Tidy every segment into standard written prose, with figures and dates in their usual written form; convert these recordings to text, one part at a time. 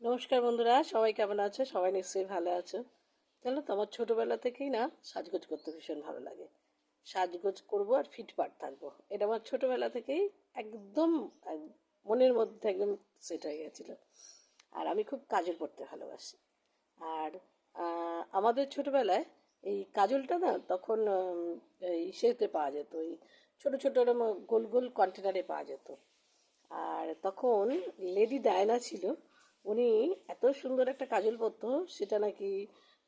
নমস্কার বন্ধুরা, সবাই কেমন আছো? সবাই নিশ্চয়ই ভালো আছো। জানো তো, আমার ছোটোবেলা থেকেই না সাজগোজ করতে ভীষণ ভালো লাগে। সাজগোজ করবো আর ফিটফাট থাকবো, এটা আমার ছোটোবেলা থেকেই একদম মনের মধ্যে একদম সেট হয়ে গেছিলো। আর আমি খুব কাজল পরতে ভালোবাসি। আর আমাদের ছোটোবেলায় এই কাজলটা না তখন এই ইসেতে পাওয়া যেত, ওই ছোটো ছোটো এরম গোল গোল কন্টেনারে পাওয়া যেত। আর তখন লেডি ডায়না ছিল, উনি এত সুন্দর একটা কাজল পরতো, সেটা নাকি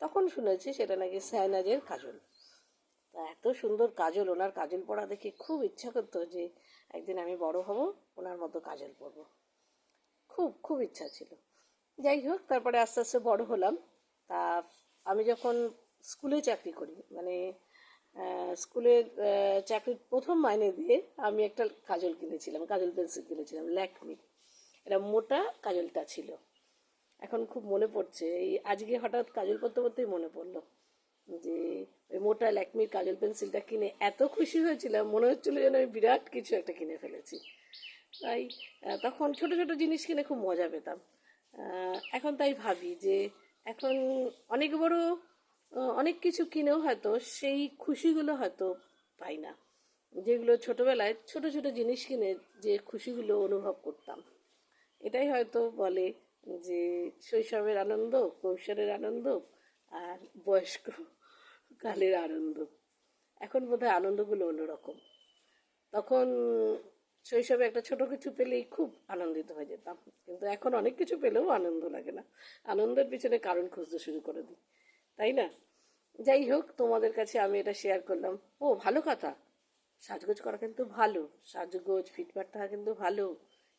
তখন শুনেছি সেটা নাকি শাহনাজের কাজল। তা এত সুন্দর কাজল, ওনার কাজল পরা দেখে খুব ইচ্ছা করতো যে একদিন আমি বড় হব, ওনার মতো কাজল পরবো। খুব খুব ইচ্ছা ছিল। যাই হোক, তারপরে আস্তে আস্তে বড় হলাম। তা আমি যখন স্কুলে চাকরি করি, মানে স্কুলের চাকরির প্রথম মাইনে দিয়ে আমি একটা কাজল কিনেছিলাম, কাজল পেন্সিল কিনেছিলাম ল্যাকমি। এটা মোটা কাজলটা ছিল। এখন খুব মনে পড়ছে, এই আজকে হঠাৎ কাজল পরতে পরতেই মনে পড়লো যে ওই মোটা ল্যাকমির কাজল পেন্সিলটা কিনে এত খুশি হয়েছিলাম, মনে হচ্ছিল যেন আমি বিরাট কিছু একটা কিনে ফেলেছি। তাই তখন ছোট ছোট জিনিস কিনে খুব মজা পেতাম। এখন তাই ভাবি যে এখন অনেক বড় অনেক কিছু কিনেও হয়তো সেই খুশিগুলো হয়তো পাই না, যেগুলো ছোটবেলায় ছোট ছোট জিনিস কিনে যে খুশিগুলো অনুভব করতাম। এটাই হয়তো বলে যে শৈশবের আনন্দ, কৈশোরের আনন্দ, আর বয়স্ক কালের আনন্দ। এখন বোধহয় আনন্দগুলো অন্যরকম। তখন শৈশবে একটা ছোট কিছু পেলেই খুব আনন্দিত হয়ে যেতাম, কিন্তু এখন অনেক কিছু পেলেও আনন্দ লাগে না। আনন্দের পিছনে কারণ খুঁজতে শুরু করে দিই, তাই না? যাই হোক, তোমাদের কাছে আমি এটা শেয়ার করলাম। ও ভালো কথা, সাজগোজ করা কিন্তু ভালো। সাজগোজ ফিটফাট থাকা কিন্তু ভালো,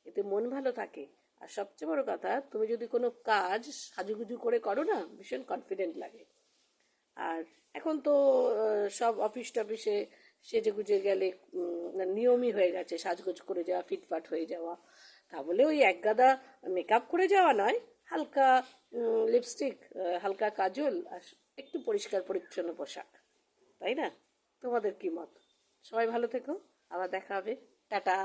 এতে মন ভালো থাকে। আর সবচেয়ে বড় কথা, তুমি যদি কোনো কাজ সাজুগুজু করে করো না, ভীষণ কনফিডেন্ট লাগে। আর এখন তো সব অফিস টফিসে সেজে গুজে গেলে নিয়মই হয়ে গেছে সাজগোজ করে যাওয়া, ফিটফাট হয়ে যাওয়া। তা বলে ওই একগাদা মেকআপ করে যাওয়া নয়, হালকা লিপস্টিক, হালকা কাজল, আর একটু পরিষ্কার পরিচ্ছন্ন পোশাক, তাই না? তোমাদের কি মত? সবাই ভালো থেকো, আবার দেখা হবে। টাটা।